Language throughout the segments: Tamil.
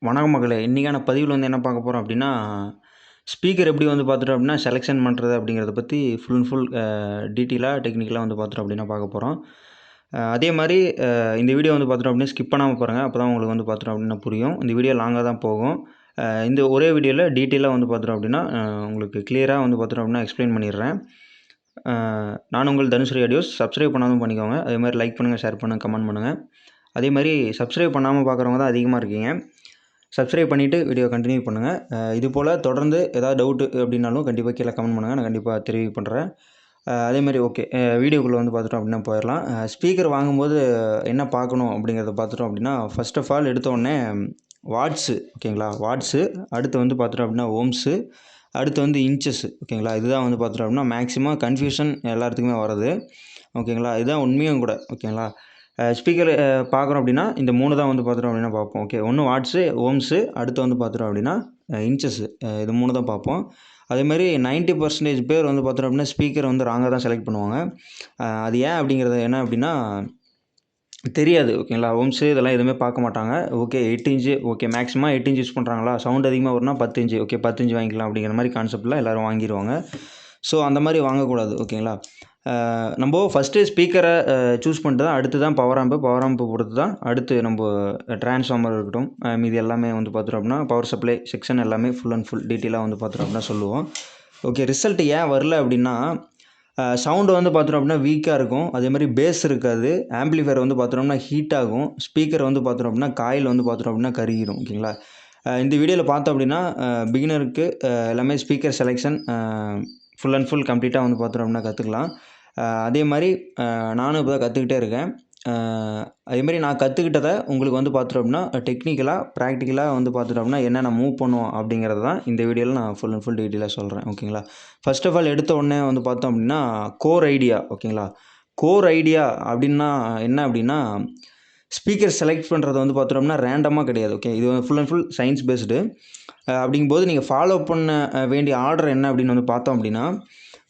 வணக்கம் மகளே! இன்னைக்கான பதிவுல என்ன பார்க்க போறோம் அப்டின்னா, ஸ்பீக்கர் எப்படி பார்த்துட்டோம் அப்டின்னா, செலக்ஷன் பண்றது அப்படிங்கிறத பத்தி ஃபுல் அண்ட் ஃபுல் டீட்டெயிலா, டெக்னிக்கலா பார்த்துட்டோம் அப்டின்னா பார்க்க போறோம். அதே மாரி இந்த வீடியோ பார்த்துட்டோம் அப்டின்னா ஸ்கிப் பண்ணாம பாருங்க. அப்பதான் உங்களுக்கு பார்த்துட்டோம் அப்டின்னா புரியும். இந்த வீடியோ லாங்கா தான் போகும். இந்த ஒரே வீடியோல டீட்டெயிலா பார்த்துட்டோம் அப்டின்னா, உங்களுக்கு கிளியரா பார்த்துட்டோம் அப்டின்னா எக்ஸ்ப்ளைன் பண்ணிடுறேன். நான் உங்கள் தனுஸ்ரீ ஆடியோஸ். சப்ஸ்கிரைப் பண்ணாம பண்ணிக்கோங்க. அதே மாரி லைக் பண்ணுங்க, ஷேர் பண்ணுங்க, கமெண்ட் பண்ணுங்க. அதே மாரி சப்ஸ்கிரைப் பண்ணாம பார்க்குறவங்க தான் அதிகமா இருக்கீங்க. சப்ஸ்கிரைப் பண்ணிவிட்டு வீடியோ கண்டினியூ பண்ணுங்கள். இது போல் தொடர்ந்து ஏதாவது டவுட்டு அப்படின்னாலும் கண்டிப்பாக கீழே கமெண்ட் பண்ணுங்கள். நான் கண்டிப்பாக தெரிவு பண்ணுறேன். அதேமாதிரி ஓகே, வீடியோக்குள்ளே பார்த்துட்டோம் அப்படின்னா போயிடலாம். ஸ்பீக்கர் வாங்கும்போது என்ன பார்க்கணும் அப்படிங்கிறத பார்த்துட்டோம் அப்படின்னா, ஃபர்ஸ்ட் ஆஃப் ஆல் எடுத்தோடனே வாட்ஸு, ஓகேங்களா, வாட்ஸு. அடுத்து பார்த்துட்டோம் அப்படின்னா ஓம்ஸு. அடுத்து இன்ச்சஸ்ஸு, ஓகேங்களா. இதுதான் பார்த்துட்டோம் அப்படின்னா மேக்ஸிமம் கன்ஃபியூஷன் எல்லாத்துக்குமே வருது, ஓகேங்களா. இதுதான் உண்மையும் கூட, ஓகேங்களா. ஸ்பீக்கர் பார்க்குறோம் அப்படின்னா இந்த 3 தான் பார்த்துட்டோம் அப்படின்னா பார்ப்போம். ஓகே, ஒன்று வாட்ஸு, ஓம்ஸு, அடுத்து பார்த்துட்டோம் அப்படின்னா இன்ச்சஸ்ஸு. இது 3 தான் பார்ப்போம். அதேமாதிரி 90% பேர் பார்த்துட்டோம் அப்படின்னா ஸ்பீக்கர் ராங்காக தான் செலக்ட் பண்ணுவாங்க. அது ஏன் அப்படிங்கிறது என்ன அப்படின்னா தெரியாது, ஓகேங்களா. ஓம்ஸு இதெல்லாம் எதுவுமே பார்க்க மாட்டாங்க. Okay 8 inch, okay maximum 8 inch use பண்ணுறாங்களா, சவுண்ட் அதிகமாக வரும்னா 10 இன்ச்சு, ஓகே 10 இன்ச் வாங்கிக்கலாம் அப்படிங்கிற மாதிரி கான்செப்ட்டில் எல்லோரும் வாங்கிடுவாங்க. ஸோ அந்த மாதிரி வாங்கக்கூடாது, ஓகேங்களா. நம்ம ஃபஸ்ட்டு ஸ்பீக்கரை சூஸ் பண்ணிட்டு தான் அடுத்து தான் பவர் ஆம்பு பொறுத்து தான் அடுத்து நம்ம ட்ரான்ஸ்ஃபார்மர் இருக்கட்டும், மீதி எல்லாமே பார்த்துட்டோம் அப்படின்னா பவர் சப்ளை செக்ஷன் எல்லாமே ஃபுல் அண்ட் ஃபுல் டீட்டெயிலாக பார்த்துட்டோம் அப்படின்னா சொல்லுவோம். ஓகே, ரிசல்ட் ஏன் வரல அப்படின்னா சவுண்டு பார்த்துட்டோம் அப்படின்னா வீக்காக இருக்கும். அதே மாதிரி பேஸ் இருக்காது. ஆம்பிளிஃபையர் பார்த்துட்டோம்னா ஹீட் ஆகும். ஸ்பீக்கர் பார்த்துட்டோம் அப்படின்னா காயில் பார்த்துட்டோம் அப்படின்னா கருகிரும், ஓகேங்களா. இந்த வீடியோவில் பார்த்தோம் அப்படின்னா பிகினருக்கு எல்லாமே speaker selection full and full கம்ப்ளீட்டாக பார்த்துட்டோம் அப்படின்னா கற்றுக்கலாம். அதே மாதிரி நானும் இப்போ தான் கற்றுக்கிட்டே இருக்கேன். அதேமாதிரி நான் கற்றுக்கிட்டதை உங்களுக்கு பார்த்துட்டோம் அப்படின்னா டெக்னிக்கலாக, ப்ராக்டிக்கலாக பார்த்துட்டோம் அப்படின்னா என்னென்ன மூவ் பண்ணுவோம் அப்படிங்கிறது தான் இந்த வீடியோவில் நான் ஃபுல் அண்ட் ஃபுல் டீட்டெயிலாக சொல்கிறேன், ஓகேங்களா. ஃபர்ஸ்ட் ஆஃப் ஆல் எடுத்த உடனே பார்த்தோம் அப்படின்னா கோர் ஐடியா, ஓகேங்களா. கோர் ஐடியா அப்படின்னா என்ன அப்படின்னா ஸ்பீக்கர் செலக்ட் பண்ணுறது பார்த்துட்டோம்னா ரேண்டமாக கிடையாது, ஓகே. இது full and full science based. அப்படிங்கும்போது நீங்கள் ஃபாலோ பண்ண வேண்டிய ஆர்டர் என்ன அப்படின்னு பார்த்தோம் அப்படின்னா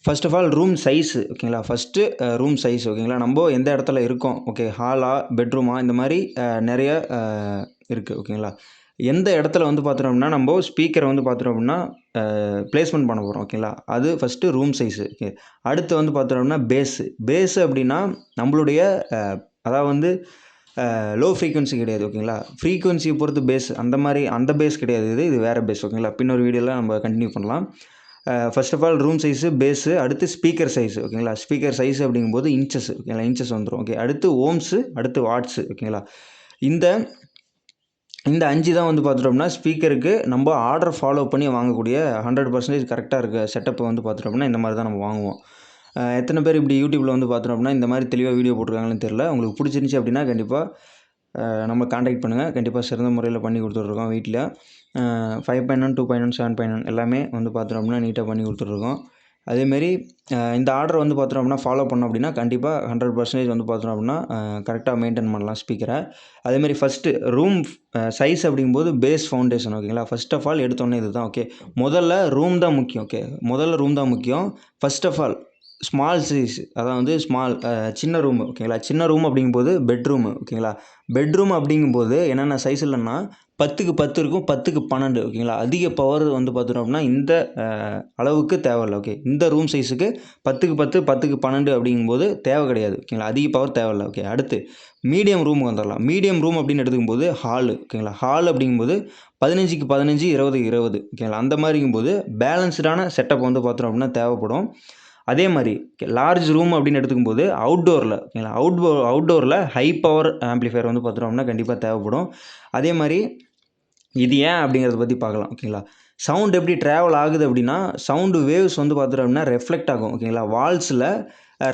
first of all room size, ஓகேங்களா. ஃபஸ்ட்டு ரூம் சைஸ், ஓகேங்களா. நம்ம எந்த இடத்துல இருக்கோம், ஓகே, ஹாலா, பெட்ரூமா, இந்த மாதிரி நிறைய இருக்குது, ஓகேங்களா. எந்த இடத்துல பார்த்துட்டோம்னா நம்ம ஸ்பீக்கரை பார்த்துட்டோம் அப்படின்னா ப்ளேஸ்மெண்ட் பண்ண போகிறோம், ஓகேங்களா. அது ஃபஸ்ட்டு ரூம் சைஸு, ஓகே. அடுத்து பார்த்துட்டோம்னா பேஸு அப்படின்னா நம்மளுடைய அதாவது லோ ஃப்ரீக்வன்சி கிடையாது, ஓகேங்களா. ஃப்ரீக்வன்சியை பொறுத்து பேஸ், அந்த பேஸ் கிடையாது. இது வேறு பேஸ், ஓகேங்களா. பின்னொரு வீடியோவில் நம்ம கண்டினியூ பண்ணலாம். First of all room size, bass, அடுத்து ஸ்பீக்கர் சைஸு, ஓகேங்களா. ஸ்பீக்கர் சைஸ் அப்படிங்கும்போது இன்ச்சஸ், ஓகேங்களா. இன்ச்சஸ் வந்துடும், ஓகே. அடுத்து ஓம்ஸு, அடுத்து வாட்ஸு, ஓகேங்களா. இந்த 5 தான் பார்த்துட்டோம்னா ஸ்பீக்கருக்கு நம்ம ஆர்டர் ஃபாலோ பண்ணி வாங்கக்கூடிய 100% கரெக்டாக இருக்க செட்டப்பை பார்த்துட்டோம்னா இந்த மாதிரி தான் நம்ம வாங்குவோம். எத்தனை பேர் இப்படி யூடியூப்பில் பார்த்துட்டோம் அப்படின்னா இந்த மாதிரி தெளிவாக வீடியோ போட்டிருக்காங்கன்னு தெரியல. உங்களுக்கு பிடிச்சிருந்துச்சி அப்படின்னா கண்டிப்பாக நம்ம கான்டாக்ட் பண்ணுங்கள். கண்டிப்பாக சிறந்த முறையில் பண்ணி கொடுத்துட்ருக்கோம். வீட்டில் 5.1, 2.1, 7.1 எல்லாமே பார்த்துட்டோம் அப்படின்னா நீட்டாக பண்ணி கொடுத்துட்ருக்கோம். அதேமாரி இந்த ஆர்டர் பார்த்துட்டோம் அப்படின்னா ஃபாலோ பண்ணோம் அப்படின்னா கண்டிப்பாக 100% பார்த்துட்டோம் அப்படின்னா கரெக்டாக மெயின்டைன் பண்ணலாம் ஸ்பீக்கரை. அதேமாதிரி ஃபஸ்ட்டு ரூம் சைஸ் அப்படிங்கும்போது பேஸ் ஃபவுண்டேஷன், ஓகேங்களா. ஃபர்ஸ்ட் ஆஃப் ஆல் எடுத்தோன்னே இது தான், ஓகே. முதல்ல ரூம் தான் முக்கியம், ஓகே. முதல்ல ரூம் தான் முக்கியம். First of all small size, அதாவது சின்ன ரூமு, ஓகேங்களா. சின்ன ரூம் அப்படிங்கும்போது பெட்ரூமு, ஓகேங்களா. பெட்ரூம் அப்படிங்கும்போது என்னென்ன சைஸ் இல்லைன்னா 10க்கு 10 இருக்கும், 10க்கு 12, ஓகேங்களா. அதிக பவர் பார்த்துட்டோம் அப்படின்னா இந்த அளவுக்கு தேவையில்லை, ஓகே. இந்த ரூம் சைஸுக்கு 10க்கு 10, 10க்கு 12 அப்படிங்கும்போது தேவை கிடையாது, ஓகேங்களா. அதிக பவர் தேவையில்லை, ஓகே. அடுத்து மீடியம் ரூமுக்கு வந்துடலாம். மீடியம் ரூம் அப்படின்னு எடுத்துக்கும்போது ஹாலு, ஓகேங்களா. ஹால் அப்படிங்கும்போது 15க்கு 15, 20க்கு 20, ஓகேங்களா. அந்த மாதிரிங்கும்போது பேலன்ஸ்டான செட்டப் பார்த்துட்டோம் அப்படின்னா தேவைப்படும். அதே மாதிரி லார்ஜ் ரூம் அப்படின்னு எடுத்துக்கும்போது அவுட்டோரில், ஓகேங்களா. அவுட்டோரில் ஹை பவர் ஆம்பிளிஃபையர் பார்த்துட்டோம்னா கண்டிப்பாக தேவைப்படும். அதே மாதிரி இது ஏன் அப்படிங்கிறத பற்றி பார்க்கலாம், ஓகேங்களா. சவுண்ட் எப்படி ட்ராவல் ஆகுது அப்படின்னா சவுண்டு வேவ்ஸ் பார்த்துட்டோம் அப்படின்னா ரெஃப்ளெக்ட் ஆகும், ஓகேங்களா. வால்ஸில்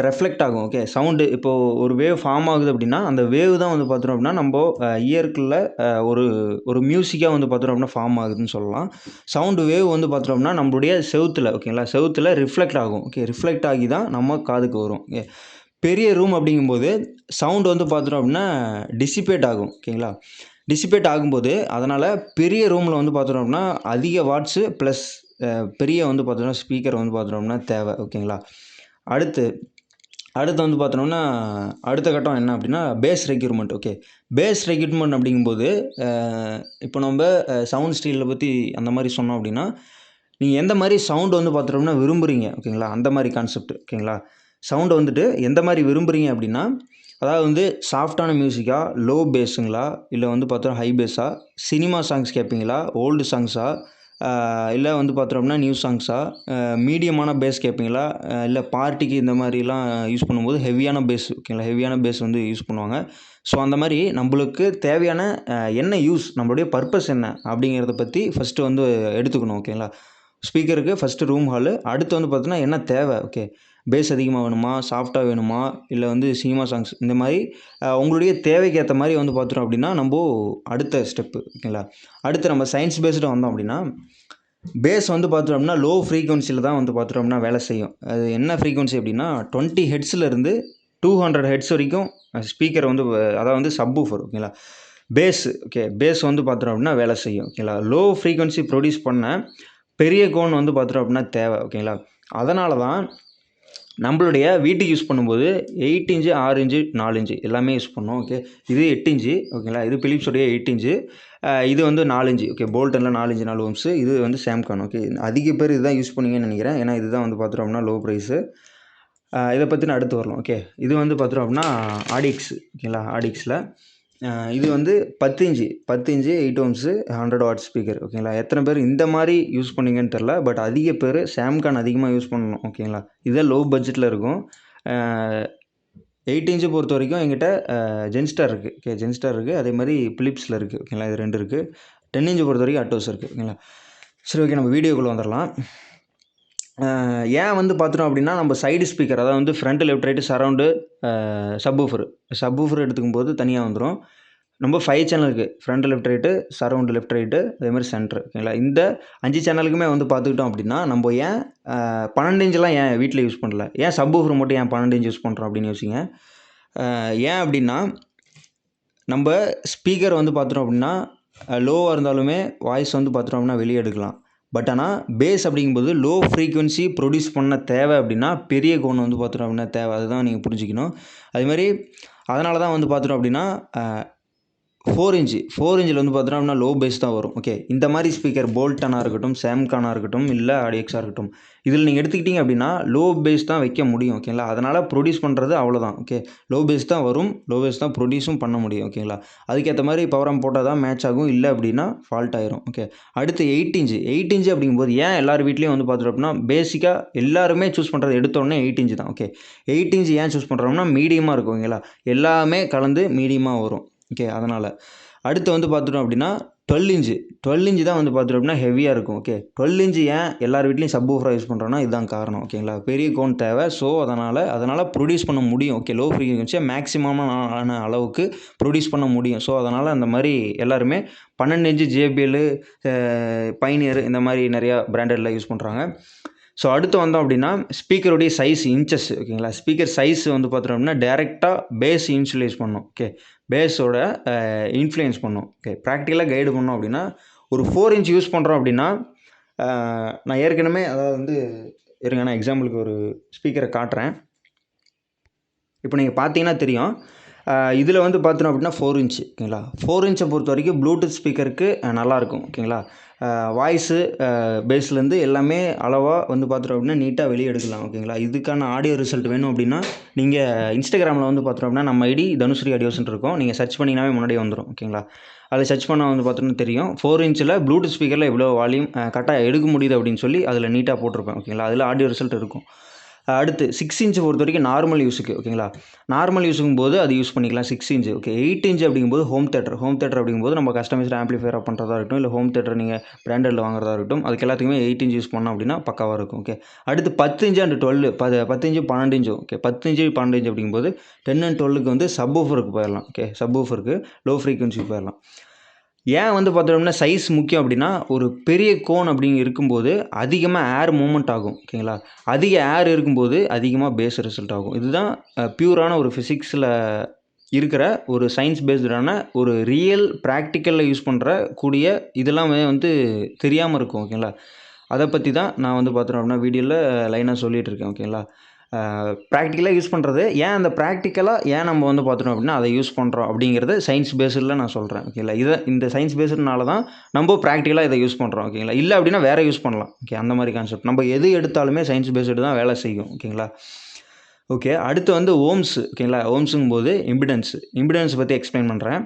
ரெஃப்ளெக்ட் ஆகும், ஓகே. சவுண்டு இப்போது ஒரு வேவ் ஃபார்ம் ஆகுது அப்படின்னா அந்த வேவ் தான் பார்த்துட்டோம் அப்படின்னா நம்ம இயர்க்குள்ள ஒரு மியூசிக்காக பார்த்துட்டோம் அப்படின்னா ஃபார்ம் ஆகுதுன்னு சொல்லலாம். சவுண்டு வேவ் பார்த்துட்டோம்னா நம்மளுடைய செவுத்தில், ஓகேங்களா, செவுத்தில் ரிஃப்ளெக்ட் ஆகும், ஓகே. ரிஃப்ளெக்ட் ஆகி தான் நம்ம காதுக்கு வரும், ஓகே. பெரிய ரூம் அப்படிங்கும்போது சவுண்டு பார்த்துட்டோம் அப்படின்னா டிசிபேட் ஆகும், ஓகேங்களா. டிசிபேட் ஆகும்போது அதனால் பெரிய ரூமில் பார்த்துட்டோம்னா அதிக வாட்ஸு ப்ளஸ் பெரிய பார்த்துட்டோம்னா ஸ்பீக்கர் பார்த்துட்டோம்னா தேவை, ஓகேங்களா. அடுத்து அடுத்து வந்து பார்த்தோம்னா அடுத்த கட்டம் என்ன அப்படின்னா bass requirement. Okay, bass requirement அப்படிங்கும்போது இப்போ நம்ம சவுண்ட் ஸ்டீலை பற்றி அந்த மாதிரி சொன்னோம் அப்படின்னா, நீங்கள் எந்த மாதிரி சவுண்டு வந்து பார்த்துட்டோம்னா விரும்புகிறீங்க ஓகேங்களா, அந்த மாதிரி கான்செப்ட் ஓகேங்களா. சவுண்டு வந்துட்டு எந்த மாதிரி விரும்புகிறீங்க அப்படின்னா, அதாவது வந்து சாஃப்டான மியூசிக்கா, லோ பேஸுங்களா, இல்லை வந்து பார்த்தோம் ஹை பேஸா, சினிமா சாங்ஸ் கேட்பீங்களா, ஓல்டு சாங்ஸா, இல்லை வந்து பார்த்தோம்னா நியூ சாங்ஸா, மீடியமான பேஸ் கேட்பீங்களா, இல்லை பார்ட்டிக்கு இந்த மாதிரிலாம் யூஸ் பண்ணும்போது ஹெவியான பேஸ் ஓகேங்களா, ஹெவியான பேஸ் வந்து யூஸ் பண்ணுவாங்க. ஸோ அந்த மாதிரி நம்மளுக்கு தேவையான என்ன யூஸ், நம்மளுடைய பர்பஸ் என்ன அப்படிங்கிறத பற்றி ஃபஸ்ட்டு வந்து எடுத்துக்கணும் ஓகேங்களா. ஸ்பீக்கருக்கு ஃபஸ்ட்டு ரூம் ஹாலு, அடுத்து வந்து பார்த்தோன்னா என்ன தேவை, ஓகே பேஸ் அதிகமாக வேணுமா, சாஃப்டாக வேணுமா, இல்லை வந்து சினிமா சாங்ஸ் இந்த மாதிரி உங்களுடைய தேவைக்கு ஏற்ற மாதிரி வந்து பார்த்துட்டோம் அப்படின்னா நம்ம அடுத்த ஸ்டெப்பு ஓகேங்களா. அடுத்து நம்ம சயின்ஸ் பேஸ்டு வந்தோம் அப்படின்னா, பேஸ் வந்து பார்த்துட்டோம்னா லோ ஃப்ரீக்வன்சியில் தான் வந்து பார்த்துட்டோம்னா வேலை செய்யும். அது என்ன ஃப்ரீக்வன்சி அப்படின்னா 20 ஹெட்ஸ்லேருந்து 200 ஹெட்ஸ் வரைக்கும் ஸ்பீக்கர் வந்து அதாவது வந்து சப்வூஃபர் ஓகேங்களா. பேஸ் ஓகே, பேஸ் வந்து பார்த்துட்டோம் அப்படின்னா வேலை செய்யும் ஓகேங்களா. லோ ஃப்ரீக்வன்சி ப்ரொடியூஸ் பண்ண பெரிய கோன் வந்து பார்த்துட்டோம் அப்படின்னா தேவை ஓகேங்களா. அதனால தான் நம்மளுடைய வீட்டுக்கு யூஸ் பண்ணும்போது 8 இன்ச்சு, 6 இன்ச்சு, 4 இன்ச்சு எல்லாமே யூஸ் பண்ணோம். ஓகே, இது 8 இன்ச்சு ஓகேங்களா. இது பிலிப்ஸோடைய 8 இன்ச்சு, இது வந்து 4 இன்ச்சு ஓகே. போல்டனில் 4 inch 4 ohms. இது வந்து சாம்கான் ஓகே. அதிக பேர் இதுதான் யூஸ் பண்ணுவீங்கன்னு நினைக்கிறேன். ஏன்னா இதுதான் வந்து பார்த்துட்டோம் அப்படின்னா லோ ப்ரைஸு. இதை பற்றின அடுத்து வரலாம் ஓகே. இது வந்து பார்த்துட்டோம் அப்படின்னா ஆடிக்ஸ் ஓகேங்களா. ஆடிக்ஸில் இது வந்து 10 இன்ச்சு 8 ஓம்ஸு 100 வாட் ஸ்பீக்கர் ஓகேங்களா. எத்தனை பேர் இந்த மாதிரி யூஸ் பண்ணீங்கன்னு தெரில, பட் அதிக பேர் சாம்கான் அதிகமாக யூஸ் பண்ணணும் ஓகேங்களா. இதே லோ பட்ஜெட்டில் இருக்கும். 8 இன்ச்சு பொறுத்த வரைக்கும் எங்கிட்ட ஜென்ஸ்டார் இருக்குது ஓகே. ஜென்ஸ்டார் இருக்குது, அதே மாதிரி பிலிப்ஸில் இருக்குது ஓகேங்களா. இது 2 இருக்குது. 10 இன்ச்சு பொறுத்த வரைக்கும் அட்டோஸ் இருக்குது ஓகேங்களா. சரி ஓகே, நம்ம வீடியோக்குள்ளே வந்துடலாம். ஏன் வந்து பார்த்துட்டோம் அப்படின்னா நம்ம சைடு ஸ்பீக்கர், அதாவது வந்து front left right surround subwoofer எடுத்துக்கும்போது தனியாக வந்துடும். நம்ம 5 சேனல் இருக்குது. Front left right, surround left right, அதேமாதிரி சென்ட்ரு ஓகேங்களா. இந்த 5 சேனலுக்குமே வந்து பார்த்துக்கிட்டோம் அப்படின்னா நம்ம ஏன் 12 இன்ச்செலாம் ஏன் வீட்டில் யூஸ் பண்ணல, ஏன் சப்வூஃபர் மட்டும் ஏன் 12 இன்ச் யூஸ் பண்ணுறோம் அப்படின்னு யோசிங்க. ஏன் அப்படின்னா நம்ம ஸ்பீக்கர் வந்து பார்த்துட்டோம் அப்படின்னா லோவாக இருந்தாலுமே வாய்ஸ் வந்து பார்த்துட்டோம் அப்படின்னா வெளியே எடுக்கலாம். பட் ஆனால் பேஸ் அப்படிங்கும்போது லோ ஃப்ரீக்வன்சி ப்ரொடியூஸ் பண்ண தேவை அப்படின்னா பெரிய கோன் வந்து பார்த்துட்டோம் அப்படின்னா தேவை. அதுதான் நீங்கள் புரிஞ்சுக்கணும். அதுமாதிரி அதனால தான் வந்து பார்த்துட்டோம் அப்படின்னா 4 இன்ச்சில் வந்து பார்த்தோன்னா அப்படின்னா லோ பேஸ் தான் வரும் ஓகே. இந்த மாதிரி ஸ்பீக்கர் போல்டனாக இருக்கட்டும், சாம்கானாக இருக்கட்டும், இல்லை ஆடியக்ஸாக இருக்கட்டும், இதில் நீங்கள் எடுத்துக்கிட்டிங்க அப்படின்னா லோ பேஸ் தான் வைக்க முடியும் ஓகேங்களா. அதனால் ப்ரொடியூஸ் பண்ணுறது அவ்வளோதான் ஓகே. லோ பேஸ் தான் வரும், லோ பேஸ் தான் ப்ரொடியூஸும் பண்ண முடியும் ஓகேங்களா. அதுக்கேற்ற மாதிரி பவர் ஆம்ப் போட்டால் தான் மேட்ச் ஆகும், இல்லை அப்படின்னா ஃபால்ட் ஆயிரும் ஓகே. அடுத்து 8 இன்ச்சு அப்படிங்கும்போது ஏன் எல்லார் வீட்லேயும் வந்து பார்த்துட்டோம் அப்படின்னா பேசிக்காக எல்லாருமே சூஸ் பண்ணுறது எடுத்தோடனே 8 இன்ச்சு தான் ஓகே. 8 இன்ச்சு ஏன் சூஸ் பண்ணுறோம்னா மீடியமாக இருக்கும் ஓகேங்களா. எல்லாமே கலந்து மீடியமாக வரும் ஓகே. அதனால் அடுத்து வந்து பார்த்துட்டோம் அப்படின்னா 12 இன்ச்சு தான் வந்து பார்த்துட்டோம் அப்படின்னா ஹெவியாக இருக்கும் ஓகே. 12 இன்ச்சு ஏன் எல்லார் வீட்லேயும் சப்வூஃபராக யூஸ் பண்ணுறோன்னா இதுதான் காரணம் ஓகேங்களா. பெரிய கோன் தேவை. ஸோ அதனால் ப்ரொடியூஸ் பண்ண முடியும் ஓகே. லோ ஃப்ரீக்வன்சியை மேக்ஸிமமான அளவுக்கு ப்ரொடியூஸ் பண்ண முடியும். ஸோ அதனால் அந்த மாதிரி எல்லாருமே 12 இன்ச்சு JBL, பைனியர் இந்த மாதிரி நிறையா பிராண்டடில் யூஸ் பண்ணுறாங்க. ஸோ அடுத்து வந்தோம் அப்படின்னா ஸ்பீக்கருடைய சைஸ் இன்ச்சஸ் ஓகேங்களா. ஸ்பீக்கர் சைஸ் வந்து பார்த்துட்டோம் அப்படின்னா டேரெக்டாக பேஸ் இன்சுலைஸ் பண்ணும் ஓகே. பேஸோட இன்ஃப்ளூயன்ஸ் பண்ணும் ஓகே. ப்ராக்டிக்கலாக கைடு பண்ணோம் அப்படின்னா ஒரு 4 இன்ச் யூஸ் பண்ணுறோம் அப்படின்னா நான் ஏற்கனவே அதாவது வந்து இருங்க, நான் எக்ஸாம்பிளுக்கு ஒரு ஸ்பீக்கரை காட்டுறேன். இப்போ நீங்கள் பார்த்தீங்கன்னா தெரியும், இதில் வந்து பார்த்தோம் அப்படின்னா 4 இன்ச் ஓகேங்களா. 4 இன்ச்சை பொறுத்த வரைக்கும் ப்ளூடூத் ஸ்பீக்கருக்கு நல்லாயிருக்கும் ஓகேங்களா. வாய்ஸு பேஸ்லேருந்து எல்லாமே அளவாக வந்து பார்த்துட்டோம் அப்படின்னா நீட்டாக வெளியே எடுக்கலாம் ஓகேங்களா. இதுக்கான ஆடியோ ரிசல்ட் வேணும் அப்படின்னா நீங்கள் இன்ஸ்டாகிராமில் வந்து பார்த்துட்டோம் அப்படின்னா நம்ம ஐடி தனுஸ்ரீ ஆடியோஸ்ன்னு இருக்கும். நீங்கள் சர்ச் பண்ணிங்கனாவே முன்னாடியே வந்துடும் ஓகேங்களா. அதில் சர்ச் பண்ணால் வந்து பார்த்தோன்னா தெரியும் 4 இன்ச்சில் ப்ளூடூத் ஸ்பீக்கரில் எவ்வளோ வால்யூம் கரெக்டாக எடுக்க முடியுது அப்படின்னு சொல்லி அதில் நீட்டாக போட்டிருப்பேன் ஓகேங்களா. அதில் ஆடியோ ரிசல்ட் இருக்கும். அடுத்து 6 இன்ச் பொறுத்த வரைக்கும் நார்மல் யூஸுக்கு ஓகேங்களா. நார்மல் யூஸுக்கும் போது அது யூஸ் பண்ணிக்கலாம் 6 இன்ச் ஓகே. 8 இன்ச் அப்படிங்கும்போது ஹோம் தேட்டர் அப்படிங்கும்போது நம்ம கஸ்டமைஸ்டு ஆம்பிளிஃபையராக பண்ணுறதா இருக்கட்டும், இல்லை ஹோம் தேட்டர் நீங்கள் பிராண்டடில் வாங்குறதா இருக்கட்டும், அதுக்கு எல்லாத்துக்குமே 8 இன்ச் யூஸ் பண்ணோம் அப்படின்னா பக்காவாக இருக்கும் ஓகே. அடுத்து 10 இன்ச் அண்ட் 10 இன்ச்சு 12 இன்ச்சும் ஓகே. 10 இன்ச்சு 12 இன்ச் அப்படிங்கும்போது 10 அண்ட் 12க்கு வந்து சப்வூஃபருக்கு போயிடலாம் ஓகே. சப்வூஃபருக்கு லோ ஃப்ரீக்வன்சிக்கு போயிடலாம். ஏன் வந்து பார்த்தோம்னா சைஸ் முக்கியம் அப்படின்னா ஒரு பெரிய கோன் அப்படிங்க இருக்கும்போது அதிகமாக ஏர் மூவ்மெண்ட் ஆகும் ஓகேங்களா. அதிக ஏர் இருக்கும்போது அதிகமாக பேஸ் ரிசல்ட் ஆகும். இதுதான் பியூரான ஒரு ஃபிசிக்ஸில் இருக்கிற ஒரு சயின்ஸ் பேஸ்டான ஒரு ரியல் ப்ராக்டிக்கலில் யூஸ் பண்ணுற கூடிய இதெல்லாமே வந்து தெரியாமல் இருக்கும் ஓகேங்களா. அதை பற்றி தான் நான் வந்து பார்த்தோம் அப்படின்னா வீடியோவில் லைனாக சொல்லிகிட்டு இருக்கேன் ஓகேங்களா. ப்ராக்டிக்கலாக யூஸ் பண்ணுறது ஏன் அந்த ப்ராக்டிக்கலாக ஏன் நம்ம வந்து பார்த்துட்டோம் அப்படின்னா அதை யூஸ் பண்ணுறோம் அப்படிங்கிறது சயின்ஸ் பேஸில் நான் சொல்கிறேன் ஓகேங்களா. இந்த சயின்ஸ் பேஸ்டுனால தான் நம்ம ப்ராக்டிக்கலாக இதை யூஸ் பண்ணுறோம் ஓகேங்களா. இல்லை அப்படின்னா வேறு யூஸ் பண்ணலாம் ஓகே. அந்த மாதிரி கான்செப்ட் நம்ம எது எடுத்தாலுமே சயின்ஸ் பேஸ்டு தான் வேலை செய்யும் ஓகேங்களா. ஓகே, அடுத்து வந்து ஓம்ஸ் ஓகேங்களா. ஓம்ஸுங்கும் போது இம்பிடன்ஸ் பற்றி எக்ஸ்பிளைன் பண்ணுறேன்.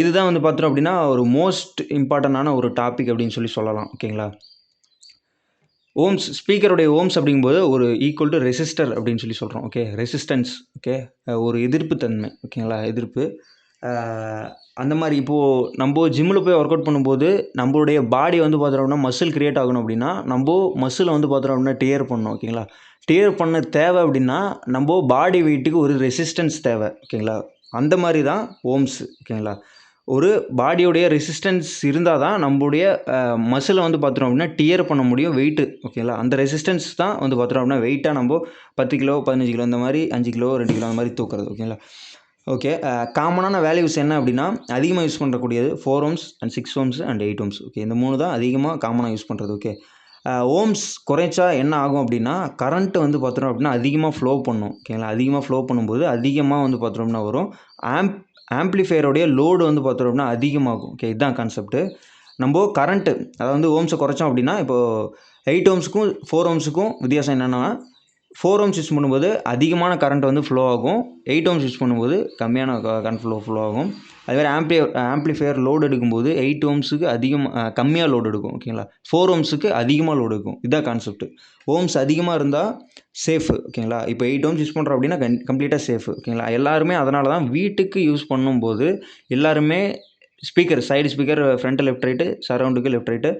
இதுதான் வந்து பார்த்துட்டோம் அப்படின்னா ஒரு மோஸ்ட் இம்பார்ட்டண்டான ஒரு டாபிக் அப்படின்னு சொல்லலாம் ஓகேங்களா. ஓம்ஸ் ஸ்பீக்கருடைய ஓம்ஸ் அப்படிங்கும்போது ஒரு ஈக்குவல் டு ரெசிஸ்டர் அப்படின்னு சொல்கிறோம் ஓகே. ரெசிஸ்டன்ஸ் ஓகே, ஒரு எதிர்ப்பு தன்மை ஓகேங்களா, எதிர்ப்பு. அந்த மாதிரி இப்போது நம்ம ஜிம்மில் போய் ஒர்க் அவுட் பண்ணும்போது நம்மளுடைய பாடி வந்து பார்த்தோம்னா மசில் க்ரியேட் ஆகணும் அப்படின்னா நம்ம மசிலை வந்து பார்த்தோம் அப்படின்னா டியர் பண்ணணும் ஓகேங்களா. டியர் பண்ண தேவை அப்படின்னா நம்ம பாடி வெயிட்டுக்கு ஒரு ரெசிஸ்டன்ஸ் தேவை ஓகேங்களா. அந்த மாதிரி தான் ஓம்ஸ் ஓகேங்களா. ஒரு பாடியோடைய ரெசிஸ்டன்ஸ் இருந்தால் தான் நம்மளுடைய மசிலை வந்து பார்த்துட்டோம் அப்படின்னா டியர் பண்ண முடியும் வெயிட்டு ஓகேங்களா. அந்த ரெசிஸ்டன்ஸ் தான் வந்து பார்த்துட்டோம் அப்படின்னா வெயிட்டாக நம்ம 10 கிலோ 15 கிலோ இந்த மாதிரி 5 கிலோ 2 கிலோ அந்த மாதிரி தூக்குறது ஓகேங்களா. ஓகே, காமனான வேல்யூஸ் என்ன அப்படின்னா அதிகமாக யூஸ் பண்ணக்கூடியது 4 ohms and 6 ohms and 8 ohms okay. இந்த 3 தான் அதிகமாக காமனாக யூஸ் பண்ணுறது ஓகே. ஓம்ஸ் குறைச்சா என்ன ஆகும் அப்படின்னா கரண்ட்டு வந்து பார்த்தோம் அப்படின்னா அதிகமாக ஃப்ளோ பண்ணும் ஓகேங்களா. அதிகமாக ஃப்ளோ பண்ணும்போது அதிகமாக வந்து பார்த்தோம்னா வரும். ஆம்ப்ளிஃபையருடைய லோடு வந்து பார்த்தோம் அப்படின்னா அதிகமாகும் ஓகே. இதுதான் கான்செப்ட்டு. நம்ம கரண்ட்டு அதாவது வந்து ஓம்ஸை குறைச்சோம் அப்படின்னா இப்போது 8 ohmsக்கும் 4 ohmsக்கும் வித்தியாசம் என்னென்னா 4 ohms யூஸ் பண்ணும்போது அதிகமான கரண்ட் வந்து ஃப்ளோ ஆகும். 8 ohms யூஸ் பண்ணும்போது கம்மியான கரண்ட் ஃப்ளோ ஆகும். அதுமாதிரி ஆம்ப்ளிஃபையர் லோடு எடுக்கும்போது 8 ohmsக்கு கம்மியாக லோடு எடுக்கும் ஓகேங்களா. 4 ohmsக்கு அதிகமாக லோடு எடுக்கும். இதுதான் கான்செப்ட். ஓம்ஸ் அதிகமாக இருந்தால் சேஃபு ஓகேங்களா. இப்போ 8 ohms யூஸ் பண்ணுறோம் அப்படின்னா கம்ப்ளீட்டாக சேஃபு ஓகேங்களா. எல்லாருமே அதனால தான் வீட்டுக்கு யூஸ் பண்ணும்போது எல்லாருமே side speaker front left right, சரௌண்டுக்கு லெஃப்ட் ரைட்டு,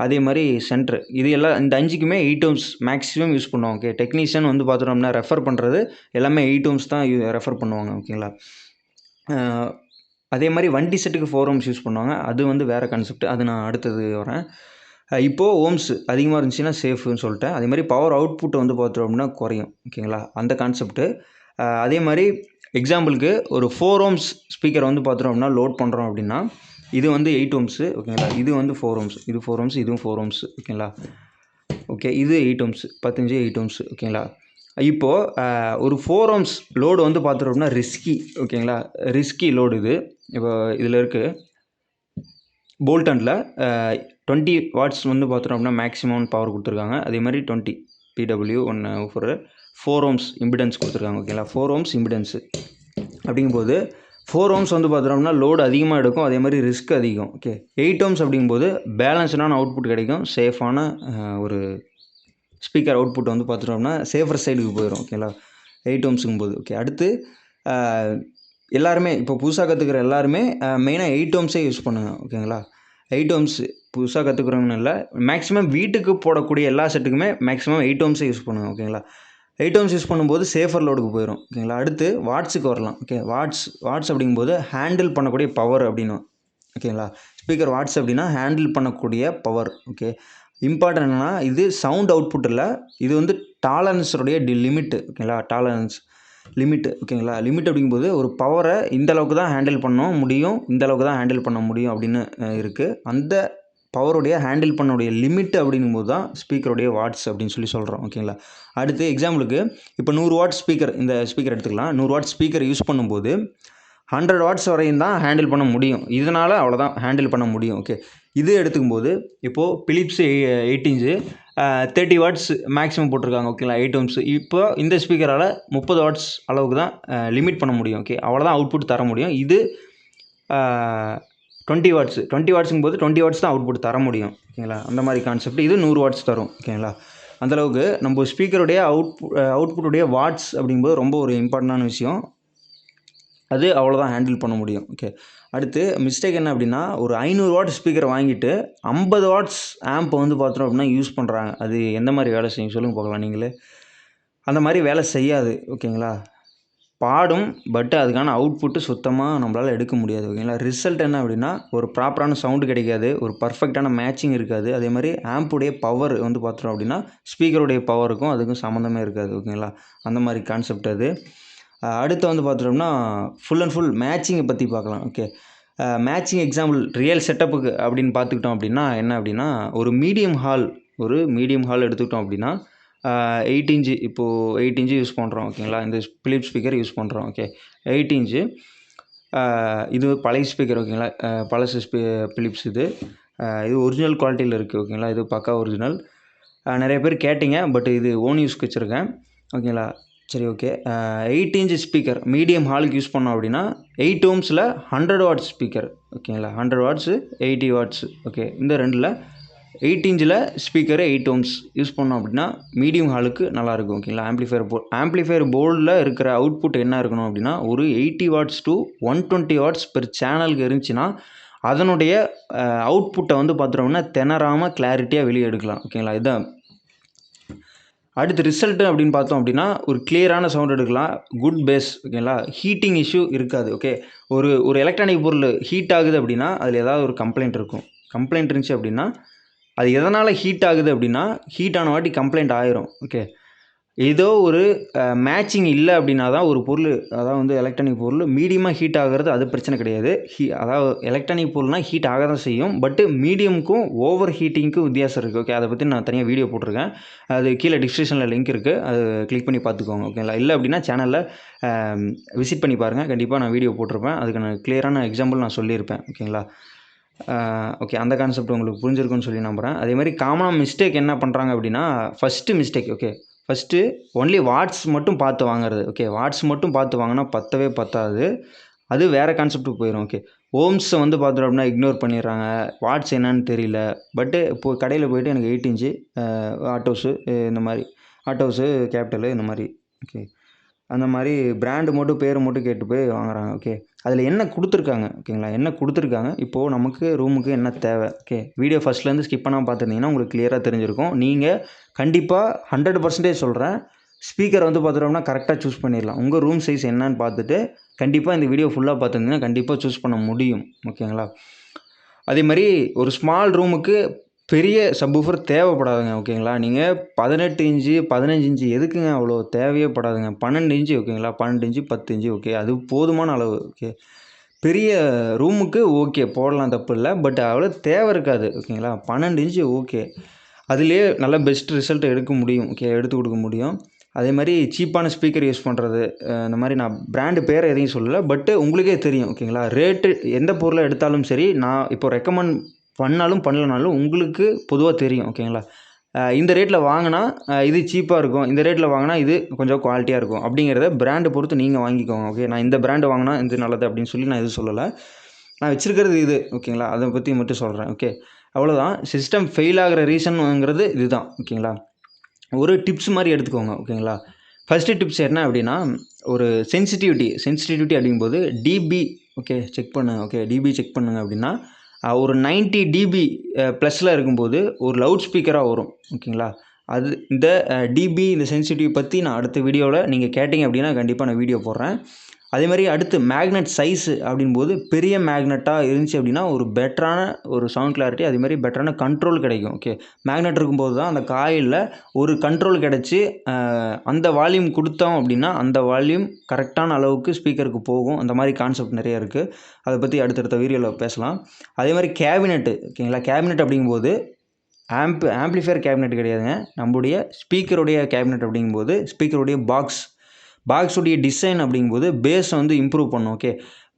அதே மாதிரி சென்ட்ரு, இது எல்லாம் இந்த 5க்குமே 8 ohms மேக்ஸிமம் யூஸ் பண்ணுவோம் ஓகே. டெக்னீஷியன் வந்து பார்த்தோம்னா ரெஃபர் பண்ணுறது எல்லாமே 8 ohms தான் ரெஃபர் பண்ணுவாங்க ஓகேங்களா. அதே மாதிரி வண்டி செட்டுக்கு 4 ohms யூஸ் பண்ணுவாங்க. அது வந்து வேறு கான்செப்ட், அது நான் அடுத்தது வரேன். இப்போது ஓம்ஸ் அதிகமாக இருந்துச்சுன்னா சேஃப்னு சொல்லிட்டேன். அதே மாதிரி பவர் அவுட்புட் வந்து பார்த்தோம் அப்படின்னா குறையும் ஓகேங்களா, அந்த கான்செப்ட்டு. அதே மாதிரி எக்ஸாம்பிளுக்கு ஒரு 4 ohms ஸ்பீக்கர் வந்து பார்த்தோம் அப்படின்னா லோட் பண்ணுறோம் அப்படின்னா இது வந்து 8 ohms ஓகேங்களா. இது வந்து 4 ohms, இது 4 ohms, இதுவும் 4 ohms ஓகேங்களா. ஓகே, இது 8 ohms 15 8 ohms ஓகேங்களா. இப்போது ஒரு 4 ohms லோடு வந்து பார்த்துட்டோம் அப்படின்னா ஓகேங்களா. ரிஸ்கி லோடு இது. இப்போ இதில் இருக்குது போல்டனில் 20 watts வந்து பார்த்துட்டோம் அப்படின்னா மேக்ஸிமம் பவர் கொடுத்துருக்காங்க. அதே மாதிரி 20 PW 1 4 ohms இம்பிடன்ஸ் கொடுத்துருக்காங்க ஓகேங்களா. 4 ohms இம்பிடன்ஸு அப்படிங்கும்போது 4 ohms வந்து பார்த்தோம்னா லோடு அதிகமாக எடுக்கும். அதே மாதிரி ரிஸ்க் அதிகம் ஓகே. 8 ohms அப்படிங்கும்போது பேலன்ஸ்டான அவுட்புட் கிடைக்கும். சேஃபான ஒரு ஸ்பீக்கர் அவுட்புட் வந்து பார்த்துட்டோம்னா சேஃபர் சைடுக்கு போயிடும் ஓகேங்களா 8 ohmsங்கும்போது ஓகே. அடுத்து எல்லாருமே இப்போ புதுசாக கற்றுக்கிற எல்லாருமே மெயினாக 8 ohmஸே யூஸ் பண்ணுங்க ஓகேங்களா. 8 ohms புதுசாக கற்றுக்குறவங்கன்னு இல்லை, மேக்ஸிமம் வீட்டுக்கு போடக்கூடிய எல்லா செட்டுக்குமே மேக்ஸிமம் 8 ohmஸே யூஸ் பண்ணுங்க ஓகேங்களா. 8 ohms யூஸ் பண்ணும்போது சேஃபர் லோடுக்கு போயிடும் ஓகேங்களா. அடுத்து வாட்ஸுக்கு வரலாம் ஓகே. வாட்ஸ் அப்படிங்கும்போது ஹேண்டில் பண்ணக்கூடிய பவர் அப்படின்னு ஓகேங்களா. ஸ்பீக்கர் வாட்ஸ் அப்படின்னா ஹேண்டில் பண்ணக்கூடிய பவர் ஓகே. இம்பார்ட்டன்ட் என்னென்னா இது சவுண்ட் அவுட்புட் இல்லை, இது வந்து டாலரன்ஸோடைய லிமிட்டு ஓகேங்களா. லிமிட்டு ஓகேங்களா. லிமிட் அப்படிங்கும்போது ஒரு பவரை இந்த அளவுக்கு தான் ஹேண்டில் பண்ண முடியும், இந்த அளவுக்கு தான் ஹேண்டில் பண்ண முடியும் அப்படின்னு இருக்குது. அந்த பவருடைய ஹேண்டில் பண்ணக்கூடிய லிமிட் அப்படிங்கும்போது தான் ஸ்பீக்கருடைய வாட்ஸ் அப்படின்னு சொல்கிறோம் ஓகேங்களா. அடுத்து எக்ஸாம்பிளுக்கு இப்போ 100 watt ஸ்பீக்கர், இந்த ஸ்பீக்கர் எடுத்துக்கலாம். 100 watt ஸ்பீக்கர் யூஸ் பண்ணும்போது 100 watts வரையும் தான் ஹேண்டில் பண்ண முடியும். இதனால் அவ்வளோதான் ஹேண்டில் பண்ண முடியும் ஓகே. இது எடுத்துக்கும்போது இப்போது பிலிப்ஸ் 8 inch 30 watts மேக்ஸிமம் போட்டிருக்காங்க ஓகேங்களா 8 ohms. இப்போ இந்த ஸ்பீக்கரால் 30 watts அளவுக்கு தான் லிமிட் பண்ண முடியும் ஓகே. அவ்வளோதான் அவுட்புட் தர முடியும். இது 20 wattsங்கும் போது 20 watts தான் அவுட்புட் தர முடியும் ஓகேங்களா. அந்த மாதிரி கான்செப்ட். இது 100 watts தரும் ஓகேங்களா. அந்தளவுக்கு நம்ம ஸ்பீக்கருடைய அவுட்புட்டுடைய வாட்ஸ் அப்படிங்கும்போது ரொம்ப ஒரு இம்பார்ட்டண்டான விஷயம். அது அவ்வளோதான் ஹேண்டில் பண்ண முடியும் ஓகே. அடுத்து மிஸ்டேக் என்ன அப்படின்னா ஒரு 500 watt ஸ்பீக்கர் வாங்கிட்டு 50 watts ஆம்பை வந்து பார்த்தோம் அப்படின்னா யூஸ் பண்ணுறாங்க. அது எந்த மாதிரி வேலை செய்யும் சொல்லுங்கள் பார்க்கலாம் நீங்களே. அந்த மாதிரி வேலை செய்யாது ஓகேங்களா. பாடும், பட் அதுக்கான அவுட்புட்டு சுத்தமாக நம்மளால் எடுக்க முடியாது ஓகேங்களா. ரிசல்ட் என்ன அப்படின்னா ஒரு ப்ராப்பரான சவுண்டு கிடைக்காது, ஒரு பர்ஃபெக்டான மேட்சிங் இருக்காது. அதே மாதிரி ஆம்புடைய பவர் வந்து பார்த்துட்டோம் அப்படின்னா ஸ்பீக்கருடைய பவருக்கும் அதுக்கும் சம்மந்தமே இருக்காது ஓகேங்களா. அந்த மாதிரி கான்செப்ட் அது. அடுத்து வந்து பார்த்துட்டோம்னா ஃபுல் அண்ட் ஃபுல் மேட்சிங்கை பற்றி பார்க்கலாம் ஓகே. மேட்சிங் எக்ஸாம்பிள் ரியல் செட்டப்புக்கு அப்படின்னு பார்த்துக்கிட்டோம் அப்படின்னா என்ன அப்படின்னா ஒரு மீடியம் ஹால் எடுத்துக்கிட்டோம் அப்படின்னா 8 இன்ச்சு இப்போது 8 இன்ச்சு யூஸ் பண்ணுறோம் ஓகேங்களா. இந்த பிலிப்ஸ் ஸ்பீக்கர் யூஸ் பண்ணுறோம் ஓகே. 8 இன்ச்சு இது பழைய ஸ்பீக்கர் ஓகேங்களா. பழசு பிலிப்ஸ் இது. இது ஒரிஜினல் குவாலிட்டியில் இருக்குது ஓகேங்களா. இது பக்கா ஒரிஜினல். நிறைய பேர் கேட்டிங்க, பட் இது ஓன் யூஸ்க்கு வச்சுருக்கேன் ஓகேங்களா. சரி ஓகே. 8 இன்ச் ஸ்பீக்கர் மீடியம் ஹாலுக்கு யூஸ் பண்ணோம் அப்படின்னா 8 ஓம்ஸில் 100 வாட்ஸ் ஸ்பீக்கர் ஓகேங்களா. 100 வாட்ஸு 80 வாட்ஸு ஓகே. இந்த ரெண்டில் 8 இன்ச்சில் ஸ்பீக்கரு 8 ஓம்ஸ் யூஸ் பண்ணோம் அப்படின்னா மீடியம் ஹாலுக்கு நல்லாயிருக்கும் ஓகேங்களா. ஆம்ப்ளிஃபையர் போர்டில் இருக்கிற அவுட்புட் என்ன இருக்கணும் அப்படின்னா ஒரு 80 வாட்ஸ் டு 120 வாட்ஸ் பெர் சேனலுக்கு இருந்துச்சுன்னா அதனுடைய அவுட்புட்டை வந்து பார்த்துட்டோம்னா திணறாமல் கிளாரிட்டியாக வெளியே எடுக்கலாம் ஓகேங்களா. இதுதான் அடுத்து ரிசல்ட்டு அப்படின்னு பார்த்தோம் அப்படின்னா ஒரு கிளியரான சவுண்ட் எடுக்கலாம், குட் பேஸ் ஓகேங்களா. ஹீட்டிங் இஷ்யூ இருக்காது ஓகே. ஒரு எலக்ட்ரானிக் பொருள் ஹீட் ஆகுது அப்படின்னா அதில் ஏதாவது ஒரு கம்ப்ளைண்ட் இருக்கும். கம்ப்ளைண்ட் இருந்துச்சு அப்படின்னா அது எதனால் ஹீட் ஆகுது அப்படின்னா ஹீட் ஆன வாட்டி கம்ப்ளைண்ட் ஆயிரும் ஓகே. ஏதோ ஒரு மேட்சிங் இல்லை அப்படின்னா தான் ஒரு பொருள், அதாவது வந்து எலக்ட்ரானிக் பொருள் மீடியமாக ஹீட் ஆகிறது அது பிரச்சனை கிடையாது. அதாவது எலக்ட்ரானிக் பொருள்னால் ஹீட் ஆக தான் செய்யும், பட்டு மீடியமுக்கும் ஓவர் ஹீட்டிங்க்கும் வித்தியாசம் இருக்குது ஓகே. அதை பற்றி நான் தனியாக வீடியோ போட்டிருக்கேன், அது கீழே டிஸ்கிரிப்ஷனில் லிங்க் இருக்குது, அது கிளிக் பண்ணி பார்த்துக்கோங்க ஓகேங்களா. இல்லை அப்படின்னா சேனலில் விசிட் பண்ணி பாருங்கள், கண்டிப்பாக நான் வீடியோ போட்டிருப்பேன், அதுக்கு நான் கிளியரான எக்ஸாம்பிள் நான் சொல்லியிருப்பேன் ஓகேங்களா. ஓகே, அந்த கான்செப்ட் உங்களுக்கு புரிஞ்சிருக்குன்னு சொல்லி நம்புகிறேன். அதேமாதிரி காமனாக மிஸ்டேக் என்ன பண்ணுறாங்க அப்படின்னா first mistake okay. First only watts மட்டும் பார்த்து வாங்குறது ஓகே. வாட்ஸ் மட்டும் பார்த்து வாங்கினா பத்தவே பத்தாது, அது வேறு கான்செப்ட்டுக்கு போயிடும் ஓகே. ஓம்ஸை வந்து பார்த்துட்டோம் அப்படின்னா இக்னோர் பண்ணிடுறாங்க, வாட்ஸ் என்னன்னு தெரியல. பட்டு இப்போது கடையில் போய்ட்டு எனக்கு 8 இன்ச்சு ஆட்டோஸு இந்த மாதிரி ஆட்டோஸு கேபிட்டலு இந்த மாதிரி ஓகே. அந்த மாதிரி பிராண்டு மட்டும் பேர் மட்டும் கேட்டு போய் வாங்குறாங்க ஓகே. அதில் என்ன கொடுத்துருக்காங்க ஓகேங்களா, என்ன கொடுத்துருக்காங்க, இப்போது நமக்கு ரூமுக்கு என்ன தேவை ஓகே. வீடியோ ஃபஸ்ட்லேருந்து ஸ்கிப் பண்ணாமல் பார்த்துருந்தீங்கன்னா உங்களுக்கு கிளியராக தெரிஞ்சிருக்கும். நீங்கள் கண்டிப்பாக 100% சொல்கிறேன், ஸ்பீக்கர் வந்து பார்த்துட்டோம்னா கரெக்டாக சூஸ் பண்ணிடலாம். உங்கள் ரூம் சைஸ் என்னன்னு பார்த்துட்டு கண்டிப்பாக இந்த வீடியோ ஃபுல்லாக பார்த்துருந்தீங்கன்னா கண்டிப்பாக சூஸ் பண்ண முடியும் ஓகேங்களா. அதே மாதிரி ஒரு ஸ்மால் ரூமுக்கு பெரிய சப்வூஃபர் தேவைப்படாதுங்க ஓகேங்களா. நீங்கள் 18 இன்ச்சு 15 இன்ச்சு எதுக்குங்க அவ்வளோ தேவையே படாதுங்க. 12 இன்ச்சு ஓகேங்களா, 12 இன்ச்சு 10 இன்ச்சு ஓகே, அது போதுமான அளவு ஓகே. பெரிய ரூமுக்கு ஓகே போடலாம், தப்பு இல்லை, பட் அவ்வளோ தேவை இருக்காது ஓகேங்களா. 12 இன்ச்சு ஓகே, அதுலேயே நல்ல பெஸ்ட் ரிசல்ட் எடுக்க முடியும் ஓகே, எடுத்து கொடுக்க முடியும். அதே மாதிரி சீப்பான ஸ்பீக்கர் யூஸ் பண்ணுறது, இந்த மாதிரி நான் பிராண்டு பேரை எதையும் சொல்லலை, பட்டு உங்களுக்கே தெரியும் ஓகேங்களா. ரேட்டு எந்த பொருளை எடுத்தாலும் சரி, நான் இப்போ ரெக்கமெண்ட் பண்ணாலும் பண்ணலனாலும் உங்களுக்கு பொதுவாக தெரியும் ஓகேங்களா. இந்த ரேட்டில் வாங்கினா இது சீப்பாக இருக்கும், இந்த ரேட்டில் வாங்கினா இது கொஞ்சம் குவாலிட்டியாக இருக்கும் அப்படிங்கிறத பிராண்டு பொறுத்து நீங்கள் வாங்கிக்கோங்க ஓகே. நான் இந்த பிராண்டு வாங்கினா இது நல்லது அப்படின்னு சொல்லி நான் எதுவும் சொல்லலை, நான் வச்சுருக்கிறது இது ஓகேங்களா, அதை பற்றி மட்டும் சொல்கிறேன் ஓகே. அவ்வளோதான். சிஸ்டம் ஃபெயில் ஆகிற ரீசனுங்கிறது இதுதான் ஓகேங்களா. ஒரு டிப்ஸ் மாதிரி எடுத்துக்கோங்க ஓகேங்களா. ஃபஸ்ட்டு டிப்ஸ் என்ன அப்படின்னா ஒரு சென்சிட்டிவிட்டி அப்படிங்கும்போது டிபி ஓகே செக் பண்ணுங்க ஓகே. டிபி செக் பண்ணுங்க அப்படின்னா ஒரு 90 டிபி ப்ளஸில் இருக்கும்போது ஒரு லவுட் ஸ்பீக்கராக வரும் ஓகேங்களா. அது இந்த டிபி இந்த சென்சிட்டிவ் பற்றி நான் அடுத்த வீடியோவில் நீங்கள் கேட்டிங்க அப்படின்னா கண்டிப்பாக நான் வீடியோ போடுறேன். அதே மாதிரி அடுத்து மேக்னெட் சைஸு அப்படின்போது பெரிய மேக்னெட்டாக இருந்துச்சு அப்படின்னா ஒரு பெட்டரான ஒரு சவுண்ட் கிளாரிட்டி, அதே மாதிரி பெட்டரான கண்ட்ரோல் கிடைக்கும் ஓகே. மேக்னெட் இருக்கும்போது தான் அந்த காயிலில் ஒரு கண்ட்ரோல் கிடச்சி அந்த வால்யூம் கொடுத்தோம் அப்படின்னா அந்த வால்யூம் கரெக்டான அளவுக்கு ஸ்பீக்கருக்கு போகும். அந்த மாதிரி கான்செப்ட் நிறைய இருக்குது, அதை பற்றி அடுத்தடுத்த வீடியோவில் பேசலாம். அதே மாதிரி கேபினெட்டு ஓகேங்களா. கேபினெட் அப்படிங்கும்போது ஆம்ப்ளிஃபையர் கேபினெட் கிடையாதுங்க, நம்முடைய ஸ்பீக்கருடைய கேபினெட் அப்படிங்கும்போது ஸ்பீக்கருடைய பாக்ஸுடைய டிசைன் அப்படிங்கும்போது பேஸை வந்து இம்ப்ரூவ் பண்ணும் ஓகே.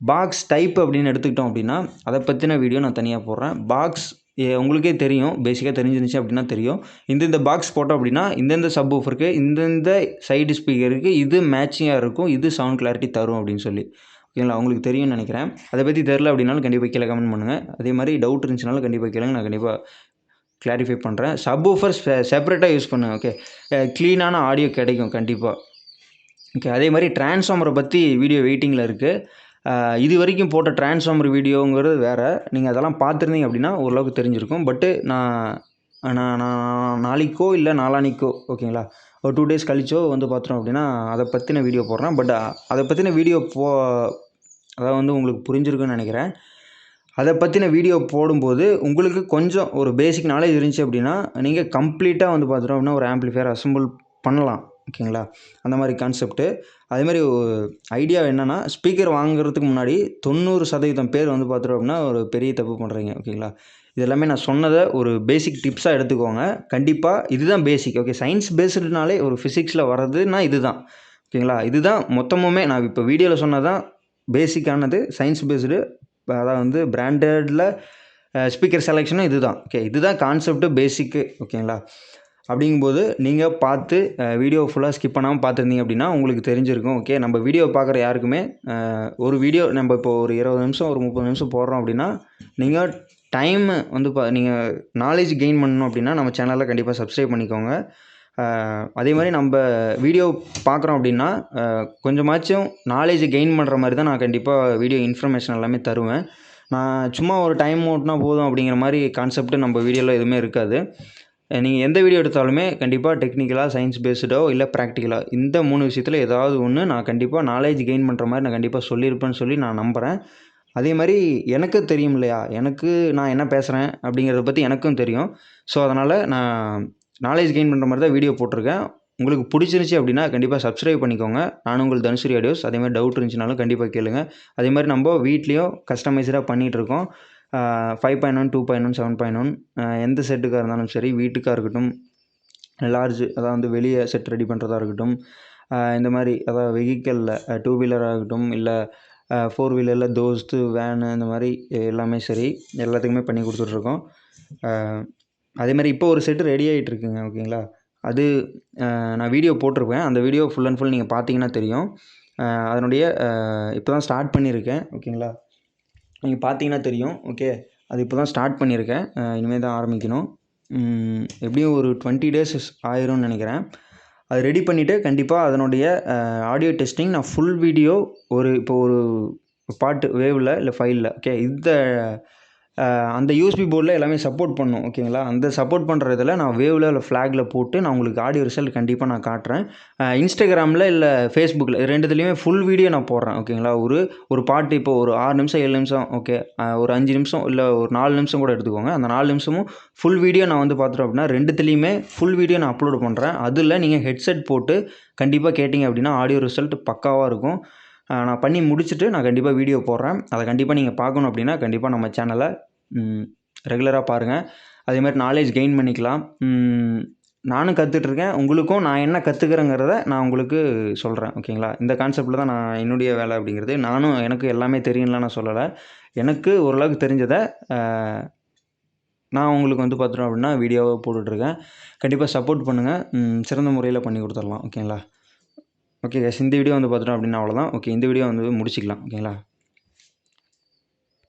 பாக்ஸ் டைப் அப்படின்னு எடுத்துக்கிட்டோம் அப்படின்னா அதை பற்றின வீடியோ நான் தனியாக போடுறேன். பாக்ஸ் உங்களுக்கே தெரியும், பேசிக்காக தெரிஞ்சிருந்துச்சு அப்படின்னா தெரியும், இந்த பாக்ஸ் போட்டோம் அப்படின்னா இந்தந்த சப்வூஃபருக்கு இந்தந்த சைடு ஸ்பீக்கருக்கு இது மேட்சிங்காக இருக்கும், இது சவுண்ட் கிளாரிட்டி தரும் அப்படின்னு சொல்லி ஓகேங்களா. உங்களுக்கு தெரியும்னு நினைக்கிறேன். அதை பற்றி தெரில அப்படின்னாலும் கண்டிப்பாக கீழே கமெண்ட் பண்ணுங்கள். அதே மாதிரி டவுட் இருந்துச்சுனாலும் கண்டிப்பாக கேளுங்க, நான் கண்டிப்பாக கிளாரிஃபை பண்ணுறேன். சப்வூஃபர் செப்பரேட்டாக யூஸ் பண்ணுங்கள் ஓகே. க்ளீனான ஆடியோ கிடைக்கும் கண்டிப்பாக ஓகே. அதே மாதிரி டிரான்ஸ்ஃபார்மரை பற்றி வீடியோ வெயிட்டிங்கில் இருக்குது. இது வரைக்கும் போட்ட டிரான்ஸ்ஃபார்மர் வீடியோங்கிறது வேறு, நீங்கள் அதெல்லாம் பார்த்துருந்தீங்க அப்படின்னா ஓரளவுக்கு தெரிஞ்சிருக்கும். பட்டு நான் நாளைக்கோ இல்லை நாளானிக்கோ ஓகேங்களா, ஒரு 2 டேஸ் கழிச்சோ வந்து பார்த்துட்டோம் அப்படின்னா அதை பற்றின வீடியோ போடுறேன். பட் அதை பற்றின வீடியோ அதாவது வந்து உங்களுக்கு புரிஞ்சிருக்குன்னு நினைக்கிறேன். அதை பற்றின வீடியோ போடும்போது உங்களுக்கு கொஞ்சம் ஒரு பேசிக் நாலேஜ் இருந்துச்சு அப்படின்னா நீங்கள் கம்ப்ளீட்டாக வந்து பார்த்துட்டோம் அப்படின்னா ஒரு ஆம்ப்ளிஃபையர் அசம்பிள் பண்ணலாம் ஓகேங்களா. அந்த மாதிரி கான்செப்ட்டு. அதே மாதிரி ஐடியா என்னென்னா ஸ்பீக்கர் வாங்குறதுக்கு முன்னாடி 90% பேர் வந்து பார்த்துட்டோம் அப்படின்னா ஒரு பெரிய தப்பு பண்ணுறீங்க ஓகேங்களா. இது எல்லாமே நான் சொன்னதை ஒரு பேசிக் டிப்ஸாக எடுத்துக்கோங்க. கண்டிப்பாக இதுதான் பேசிக். ஓகே, சயின்ஸ் பேஸ்டுனாலே ஒரு ஃபிசிக்ஸில் வர்றதுன்னா இதுதான். ஓகேங்களா? இதுதான் மொத்தமுமே நான் இப்போ வீடியோவில் சொன்னது தான் பேசிக்கானது. சயின்ஸ் பேஸ்டு அதான் வந்து பிராண்டடில் ஸ்பீக்கர் செலெக்ஷனும் இதுதான். ஓகே, இதுதான் கான்செப்ட்டு பேசிக்கு. ஓகேங்களா? அப்படிங்கும்போது நீங்கள் பார்த்து வீடியோ ஃபுல்லாக ஸ்கிப் பண்ணாமல் பார்த்துருந்தீங்க அப்படின்னா உங்களுக்கு தெரிஞ்சிருக்கும். ஓகே, நம்ம வீடியோ பார்க்குற யாருக்குமே ஒரு வீடியோ நம்ம இப்போ ஒரு 20 நிமிஷம் ஒரு 30 நிமிஷம் போடுறோம் அப்படின்னா நீங்கள் டைமு வந்து நீங்கள் நாலேஜ் கெயின் பண்ணணும் அப்படின்னா நம்ம சேனலை கண்டிப்பாக சப்ஸ்கிரைப் பண்ணிக்கோங்க. அதே மாதிரி நம்ம வீடியோ பார்க்குறோம் அப்படின்னா கொஞ்சமாச்சும் நாலேஜ் கெயின் பண்ணுற மாதிரி தான் நான் கண்டிப்பாக வீடியோ இன்ஃபர்மேஷன் எல்லாமே தருவேன். நான் சும்மா ஒரு டைம் ஓட்டினா போதும் அப்படிங்கிற மாதிரி கான்செப்ட்டு நம்ம வீடியோவில் எதுவுமே இருக்காது. நீங்கள் எந்த வீடியோ எடுத்தாலுமே கண்டிப்பாக டெக்னிக்கலாக, சயின்ஸ் பேஸ்டோ இல்லை ப்ராக்டிக்கலாக இந்த 3 விஷயத்தில் ஏதாவது ஒன்று நான் கண்டிப்பாக நாலேஜ் கெயின் பண்ணுற மாதிரி நான் கண்டிப்பாக சொல்லியிருப்பேன்னு சொல்லி நான் நம்புகிறேன். அதே மாதிரி எனக்கு தெரியும் இல்லையா, நான் என்ன பேசுகிறேன் அப்படிங்கிறத பற்றி எனக்கும் தெரியும். ஸோ அதனால் நான் நாலேஜ் கெயின் பண்ணுற மாதிரி தான் வீடியோ போட்டிருக்கேன். உங்களுக்கு பிடிச்சிருந்துச்சி அப்படின்னா கண்டிப்பாக சப்ஸ்கிரைப் பண்ணிக்கோங்க. நானும் உங்கள் தனுஸ்ரீ ஆடியோஸ். அதே மாதிரி டவுட் இருந்துச்சுனாலும் கண்டிப்பாக கேளுங்க. அதே மாதிரி நம்ம வீட்லேயும் கஸ்டமைஸ்டாக பண்ணிகிட்ருக்கோம். 5.1, 2.1, 7.1 எந்த செட்டுக்காக இருந்தாலும் சரி, வீட்டுக்காக இருக்கட்டும், லார்ஜ் அதாவது வந்து வெளியே செட் ரெடி பண்ணுறதா இருக்கட்டும், இந்த மாதிரி அதாவது வெஹிக்கிளில் 2 வீலராக இருக்கட்டும், இல்லை 4 வீலரில் தோஸ்து, வேனு இந்த மாதிரி எல்லாமே சரி, எல்லாத்துக்குமே பண்ணி கொடுத்துட்ருக்கோம். அதே மாதிரி இப்போ ஒரு செட்டு ரெடி ஆகிட்டுருக்குங்க. ஓகேங்களா? அது நான் வீடியோ போட்டிருப்பேன். அந்த வீடியோ ஃபுல் அண்ட் ஃபுல் நீங்கள் பார்த்தீங்கன்னா தெரியும். அதனுடைய இப்போ தான் ஸ்டார்ட் பண்ணியிருக்கேன். ஓகேங்களா? நீங்கள் பார்த்தீங்கன்னா தெரியும். ஓகே, அது இப்போ தான் ஸ்டார்ட் பண்ணியிருக்கேன். இனிமேல் தான் ஆரம்பிக்கணும். எப்படியும் ஒரு 20 டேஸ் ஆயிரும்னு நினைக்கிறேன். அது ரெடி பண்ணிவிட்டு கண்டிப்பாக அதனுடைய ஆடியோ டெஸ்டிங் நான் ஃபுல் வீடியோ இப்போ ஒரு பாட்டு வேவில் இல்லை ஃபைலில் ஓகே அந்த யூஎஸ்பி போர்டில் எல்லாமே சப்போர்ட் பண்ணும். ஓகேங்களா? அந்த சப்போர்ட் பண்ணுற இதில் நான் வேவில் இல்லை ஃப்ளாகில் போட்டு நான் உங்களுக்கு ஆடியோ ரிசல்ட் கண்டிப்பாக நான் காட்டுறேன். இன்ஸ்டாகிராமில் இல்லை ஃபேஸ்புக்கில் ரெண்டுத்துலேயுமே ஃபுல் வீடியோ நான் போடுறேன். ஓகேங்களா? ஒரு பாட்டு இப்போ ஒரு 6 நிமிஷம் 7 நிமிஷம் ஓகே, ஒரு 5 நிமிஷம் இல்லை ஒரு 4 நிமிஷம் கூட எடுத்துக்கோங்க. அந்த 4 நிமிஷமும் ஃபுல் வீடியோ நான் வந்து பார்த்துட்டோம் அப்படின்னா ரெண்டுத்துலேயுமே ஃபுல் வீடியோ நான் அப்லோட் பண்ணுறேன். அதில் நீங்கள் ஹெட்செட் போட்டு கண்டிப்பாக கேட்டிங்க அப்படின்னா ஆடியோ ரிசல்ட் பக்காவாக இருக்கும். நான் பண்ணி முடிச்சுட்டு நான் கண்டிப்பாக வீடியோ போடுறேன். அதை கண்டிப்பாக நீங்கள் பார்க்கணும் அப்படின்னா கண்டிப்பாக நம்ம சேனலை ரெகுலராக பாருங்கள். அதே மாதிரி நாலேஜ் கெயின் பண்ணிக்கலாம். நானும் கற்றுட்ருக்கேன். உங்களுக்கும் நான் என்ன கற்றுக்கிறேங்கிறத நான் உங்களுக்கு சொல்கிறேன். ஓகேங்களா? இந்த கான்செப்டில் தான் நான் என்னுடைய வேலை அப்படிங்கிறது. எனக்கு எல்லாமே தெரியும்லாம் நான் சொல்லலை. எனக்கு ஓரளவுக்கு தெரிஞ்சதை நான் உங்களுக்கு வந்து பார்த்துட்டோம் அப்படின்னா வீடியோவை போட்டுட்ருக்கேன். கண்டிப்பாக சப்போர்ட் பண்ணுங்கள். சிறந்த முறையில் பண்ணி கொடுத்துடலாம். ஓகேங்களா? ஓகே கைஸ், இந்த வீடியோ வந்து பார்த்துட்டோம் அப்படின்னா அவ்வளோதான். ஓகே, இந்த வீடியோ வந்து முடிச்சிக்கலாம். ஓகேங்களா?